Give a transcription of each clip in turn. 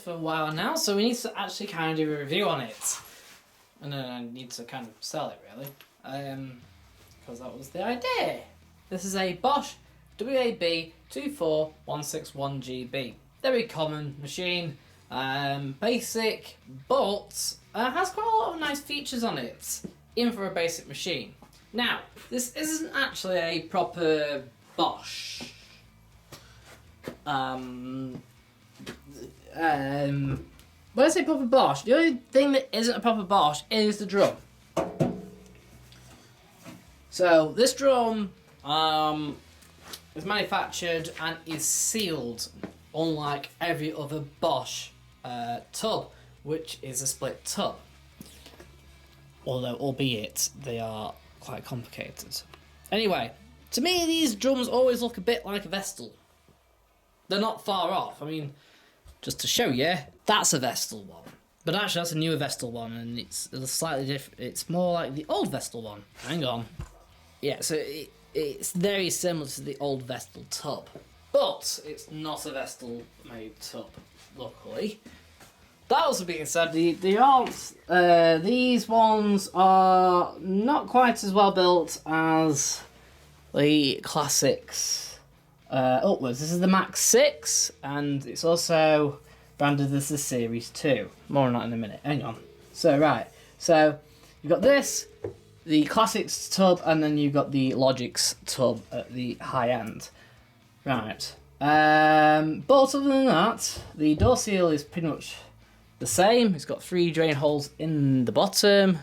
for a while now, so we need to actually kind of do a review on it. And then I need to kind of sell it, really. Because that was the idea. This is a Bosch WFB24161GB. Very common machine. Basic, but has quite a lot of nice features on it, even for a basic machine. Now, this isn't actually a proper Bosch. When I say proper Bosch, the only thing that isn't a proper Bosch is the drum. So this drum is manufactured and is sealed, unlike every other Bosch tub, which is a split tub. Although, albeit, they are quite complicated. Anyway, to me these drums always look a bit like a Vestal. They're not far off. I mean, just to show you, that's a Vestal one. But actually that's a newer Vestal one, and it's slightly different. It's more like the old Vestal one. Hang on. Yeah, so it's very similar to the old Vestal tub. But it's not a Vestal made tub, luckily. That also being said, they aren't. These ones are not quite as well built as the classics upwards. This is the Maxx 6, and it's also branded as the Series 2. More on that in a minute. Hang on. So right, so you've got this, the classics tub, and then you've got the Logic's tub at the high end. Right. But other than that, the door seal is pretty much the same. It's got 3 drain holes in the bottom,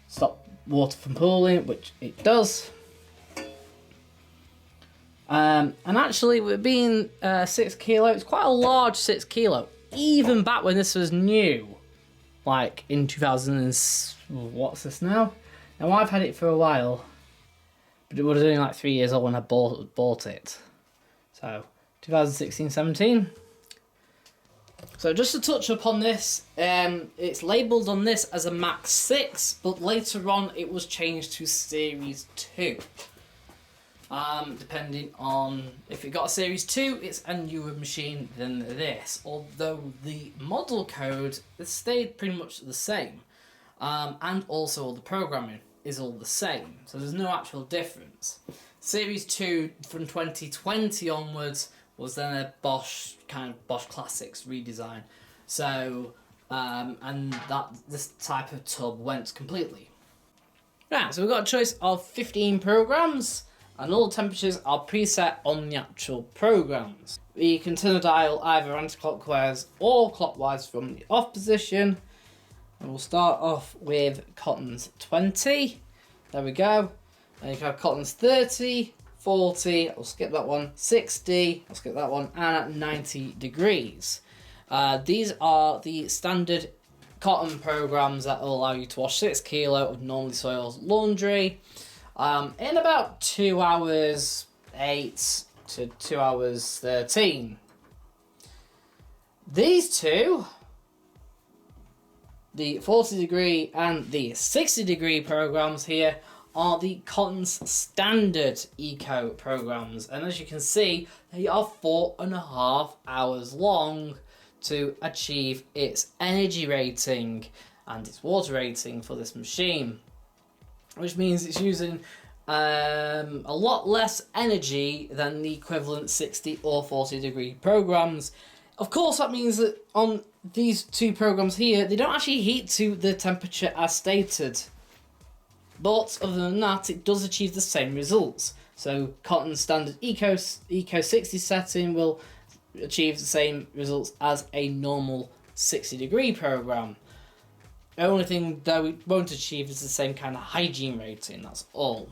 stop water from pooling, which it does. And actually, with being 6 kilo, it's quite a large 6 kilo. Even back when this was new, like in 2000 and what's this now? Now I've had it for a while, but it was only like 3 years old when I bought it. So 2016-17. So just to touch upon this, it's labelled on this as a Maxx 6, but later on it was changed to Series 2. Depending on if it got a Series 2, it's a newer machine than this. Although the model code has stayed pretty much the same. And also all the programming is all the same. So there's no actual difference. Series 2 from 2020 onwards was then a Bosch Classics redesign. So, and this type of tub went completely. Right, so we've got a choice of 15 programs, and all temperatures are preset on the actual programs. You can turn the dial either anti-clockwise or clockwise from the off position. And we'll start off with Cotton's 20. There we go. And you can have Cotton's 30, 40, I'll skip that one, 60, I'll skip that one, and at 90 degrees. These are the standard Cotton programs that will allow you to wash 6 kilo of normally soiled laundry in about 2 hours 8 to 2 hours 13. These two, the 40 degree and the 60 degree programs here, are the Cotton's standard eco programs, and as you can see, they are 4.5 hours long to achieve its energy rating and its water rating for this machine, which means it's using a lot less energy than the equivalent 60 or 40 degree programs. Of course, that means that on these two programs here, they don't actually heat to the temperature as stated. But other than that, it does achieve the same results. So Cotton's standard Eco 60 setting will achieve the same results as a normal 60 degree program. The only thing that it won't achieve is the same kind of hygiene rating, that's all.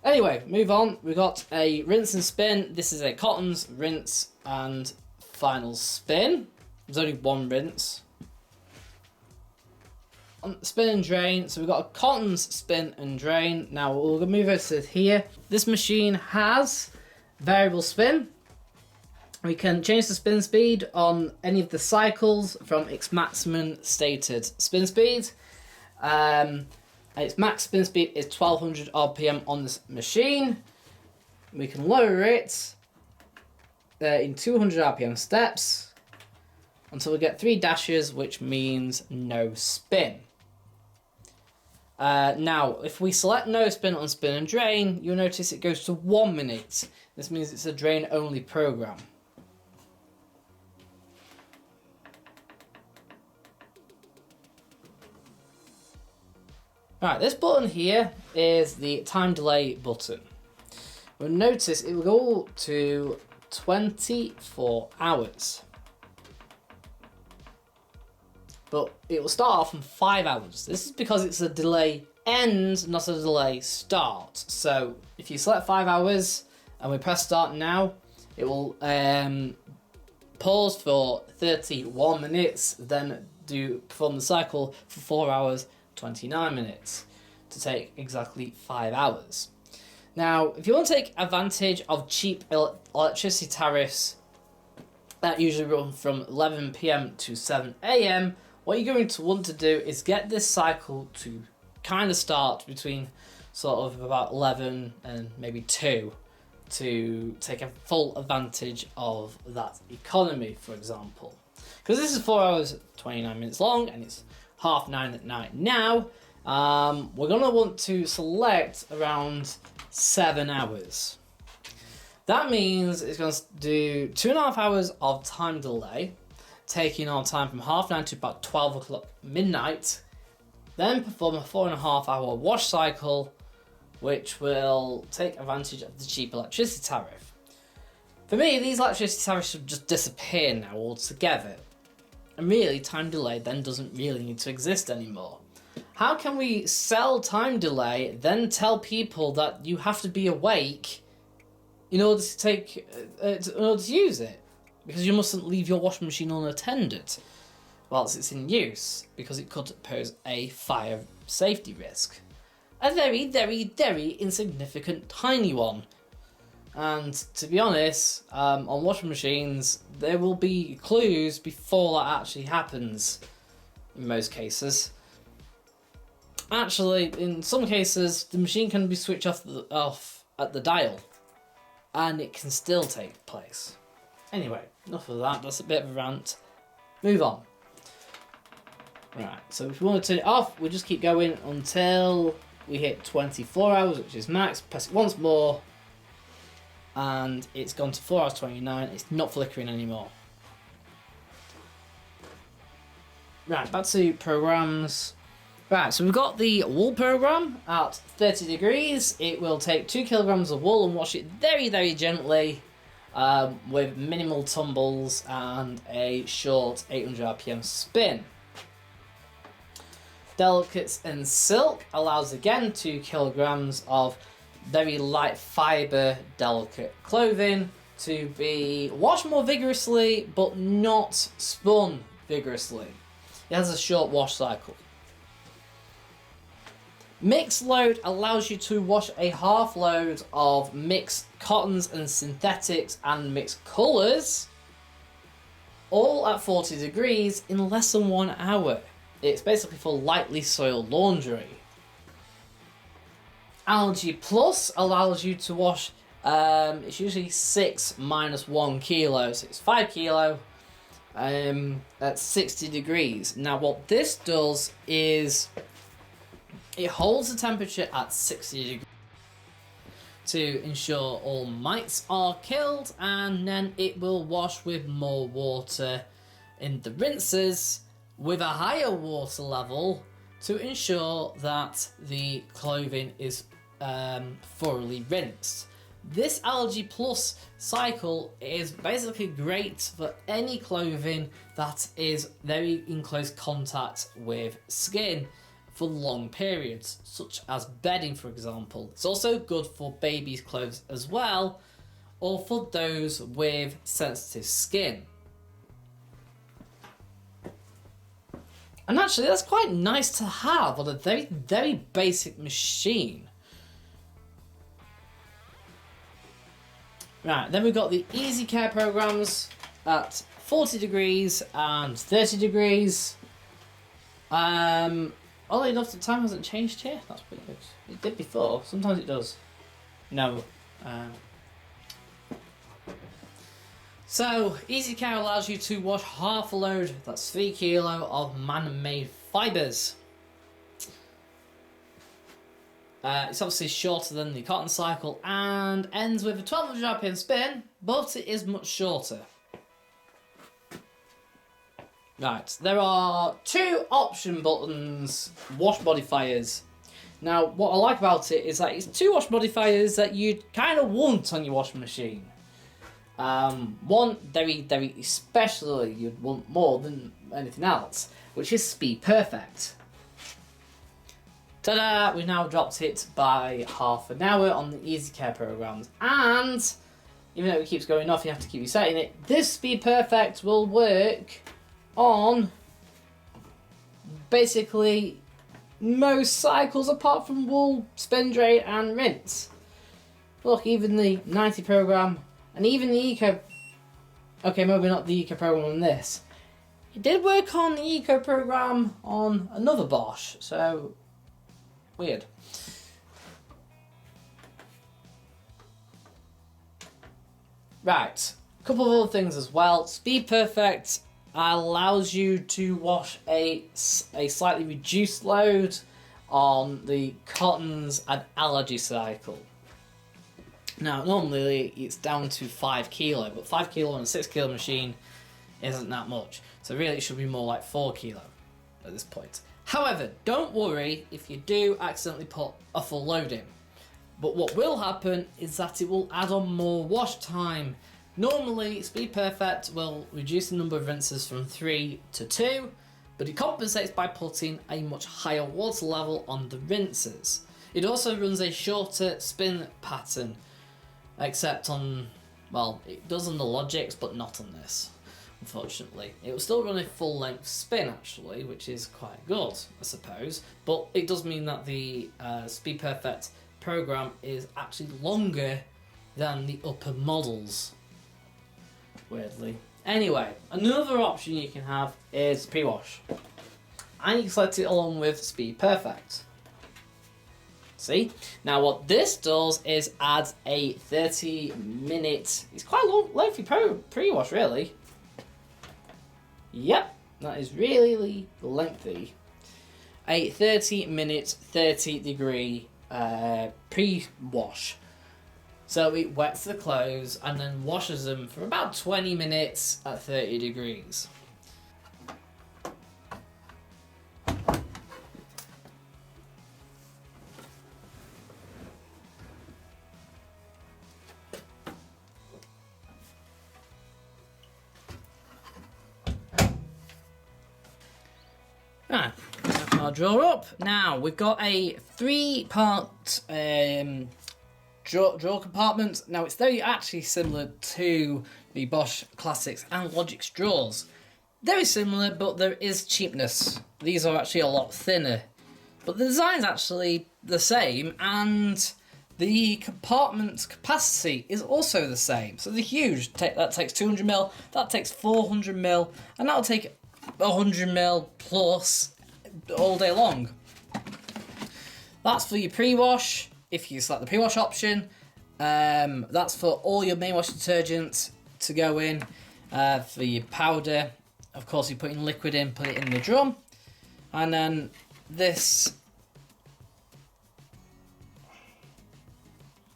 Anyway, move on. We've got a rinse and spin. This is a Cotton's rinse and final spin. There's only one rinse. Spin and drain. So we've got a Cotton's spin and drain. Now we'll move over to here. This machine has variable spin. We can change the spin speed on any of the cycles from its maximum stated spin speed. Its max spin speed is 1200 RPM on this machine. We can lower it in 200 RPM steps. until we get 3 dashes, which means no spin. Now, if we select no spin on spin and drain, you'll notice it goes to 1 minute. This means it's a drain only program. Right, this button here is the time delay button. You'll notice it will go to 24 hours. But it will start off from 5 hours. This is because it's a delay end, not a delay start. So if you select 5 hours and we press start now, it will pause for 31 minutes, then perform the cycle for 4 hours, 29 minutes to take exactly 5 hours. Now, if you want to take advantage of cheap electricity tariffs that usually run from 11 PM to 7 AM, what you're going to want to do is get this cycle to kind of start between sort of about 11 and maybe 2 to take a full advantage of that economy, for example. Because this is 4 hours, 29 minutes long, and it's 9:30 at night. Now, we're going to want to select around 7 hours. That means it's going to do 2.5 hours of time delay, taking our time from 9:30 to about 12 o'clock midnight, then perform a 4.5 hour wash cycle, which will take advantage of the cheap electricity tariff. For me, these electricity tariffs should just disappear now altogether. And really, time delay then doesn't really need to exist anymore. How can we sell time delay, then tell people that you have to be awake in order to use it? Because you mustn't leave your washing machine unattended whilst it's in use, because it could pose a fire safety risk. A very, very, very insignificant tiny one. And to be honest, on washing machines, there will be clues before that actually happens, in most cases. Actually, in some cases, the machine can be switched off at the dial, and it can still take place. Anyway, enough of that, that's a bit of a rant. Move on. Right, so if we want to turn it off, we'll just keep going until we hit 24 hours, which is max. Press it once more, and it's gone to 4 hours 29. It's not flickering anymore. Right, back to programs. Right, so we've got the wool program at 30 degrees. It will take 2 kilograms of wool and wash it very, very gently with minimal tumbles and a short 800 RPM spin. Delicates and silk allows again 2 kilograms of very light fibre delicate clothing to be washed more vigorously but not spun vigorously. It has a short wash cycle. Mixed load allows you to wash a half load of mixed cottons and synthetics and mixed colours all at 40 degrees in less than 1 hour. It's basically for lightly soiled laundry. Algae Plus allows you to wash, it's usually 6 minus 1 kilo, so it's 5 kilo at 60 degrees. Now what this does is it holds the temperature at 60 degrees to ensure all mites are killed, and then it will wash with more water in the rinsers with a higher water level to ensure that the clothing is thoroughly rinsed. This Algae Plus cycle is basically great for any clothing that is very in close contact with skin for long periods, such as bedding, for example. It's also good for babies' clothes as well, or for those with sensitive skin. And actually, that's quite nice to have on a very, very basic machine. Right, then we've got the Easy Care programs at 40 degrees and 30 degrees. Oddly enough, the time hasn't changed here. That's pretty good. It did before. Sometimes it does. No. So, Easy Care allows you to wash half a load, that's 3 kilo of man-made fibres. It's obviously shorter than the cotton cycle and ends with a 1200 RPM spin, but it is much shorter. Right, there are 2 option buttons, wash modifiers. Now, what I like about it is that it's 2 wash modifiers that you'd kind of want on your washing machine. One, very especially you'd want more than anything else, which is Speed Perfect. Ta-da! We've now dropped it by half an hour on the Easy Care programs, and even though it keeps going off, you have to keep resetting it. This Speed Perfect will work on basically most cycles apart from wool, spin drain, and rinse. Look, even the 90 program and even the Eco. Okay, maybe not the Eco program on this. It did work on the Eco program on another Bosch, so weird. Right, a couple of other things as well. Speed Perfect allows you to wash a slightly reduced load on the cottons and allergy cycle. Now, normally it's down to 5 kilo, but 5 kilo on a 6 kilo machine isn't that much. So really it should be more like 4 kilo at this point. However, don't worry if you do accidentally put a full load in. But what will happen is that it will add on more wash time. Normally, Speed Perfect will reduce the number of rinses from 3 to 2, but it compensates by putting a much higher water level on the rinses. It also runs a shorter spin pattern, except on, well, it does on the Logics, but not on this, unfortunately. It will still run a full length spin actually, which is quite good, I suppose, but it does mean that the Speed Perfect program is actually longer than the upper models, weirdly. Anyway, another option you can have is pre-wash, and you can select it along with Speed Perfect. See? Now what this does is adds a 30-minute, it's quite a long, lengthy pre-wash really. Yep, that is really lengthy. A 30-minute, 30-degree pre-wash. So it wets the clothes and then washes them for about 20 minutes at 30 degrees. Our drawer up. Now we've got a 3-part drawer compartment. Now it's very actually similar to the Bosch Classics and Logix drawers. Very similar, but there is cheapness. These are actually a lot thinner, but the design's actually the same, and the compartment capacity is also the same. So they're huge. That takes 200ml, that takes 400ml, and that'll take 100ml plus all day long. That's for your pre-wash, if you select the pre-wash option. That's for all your main wash detergent to go in. For your powder, of course, you put in liquid in, put it in the drum. And then this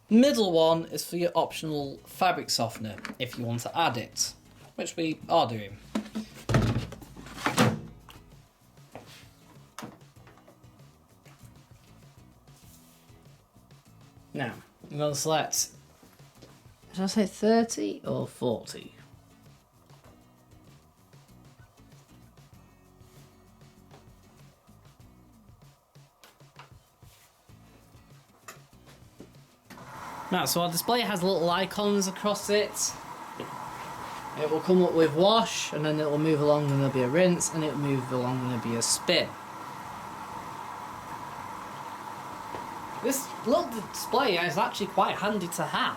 middle one is for your optional fabric softener, if you want to add it, which we are doing. Now, I'm going to select, should I say 30 or 40? Now, so our display has little icons across it. It will come up with wash, and then it will move along and there'll be a rinse, and it will move along and there'll be a spin. This little display is actually quite handy to have.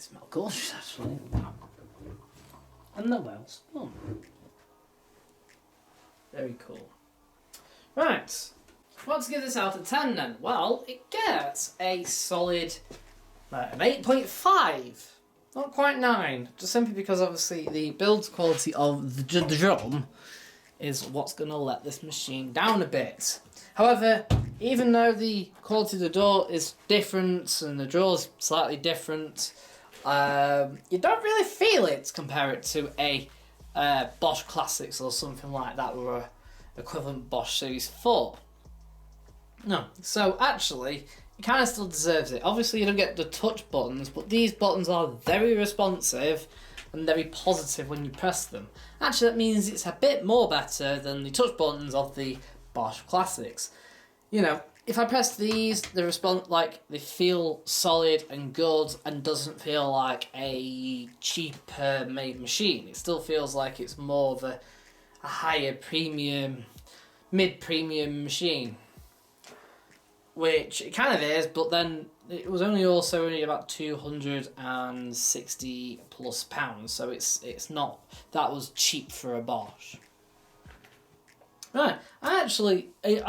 smell gorgeous actually. And they're well spun. Very cool. Right, what to give this out of 10 then? Well, it gets a solid an 8.5. Not quite 9, just simply because obviously the build quality of the drum is what's going to let this machine down a bit. However, even though the quality of the door is different and the draw's slightly different, you don't really feel it compared to a Bosch Classics or something like that, or a equivalent Bosch Series 4. No, so actually, it kind of still deserves it. Obviously, you don't get the touch buttons, but these buttons are very responsive and very positive when you press them. Actually, that means it's a bit more better than the touch buttons of the Bosch Classics. You know, if I press these, they respond they feel solid and good, and doesn't feel like a cheaper made machine. It still feels like it's more of a higher premium, mid-premium machine. Which it kind of is, but then it was only about £260 plus, so it's not, that was cheap for a Bosch. Right, I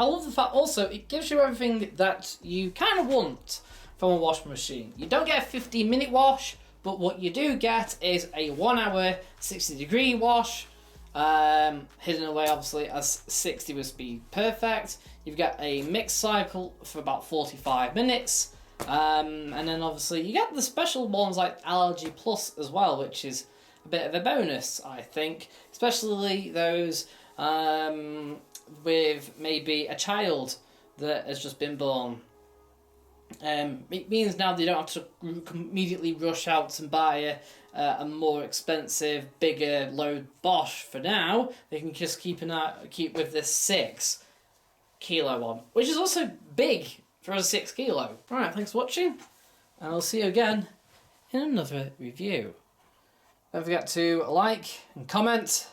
love the fact also it gives you everything that you kind of want from a washing machine. You don't get a 15-minute wash, but what you do get is a 1 hour 60-degree wash, hidden away obviously as 60 would be perfect. You've got a mixed cycle for about 45 minutes, and then obviously you get the special ones like Allergy Plus as well, which is a bit of a bonus, I think, especially those with maybe a child that has just been born. It means now they don't have to immediately rush out and buy a more expensive, bigger load Bosch. For now, they can just keep with this 6 kilo one, which is also big for a 6 kilo. Alright, thanks for watching, and I'll see you again in another review. Don't forget to like and comment,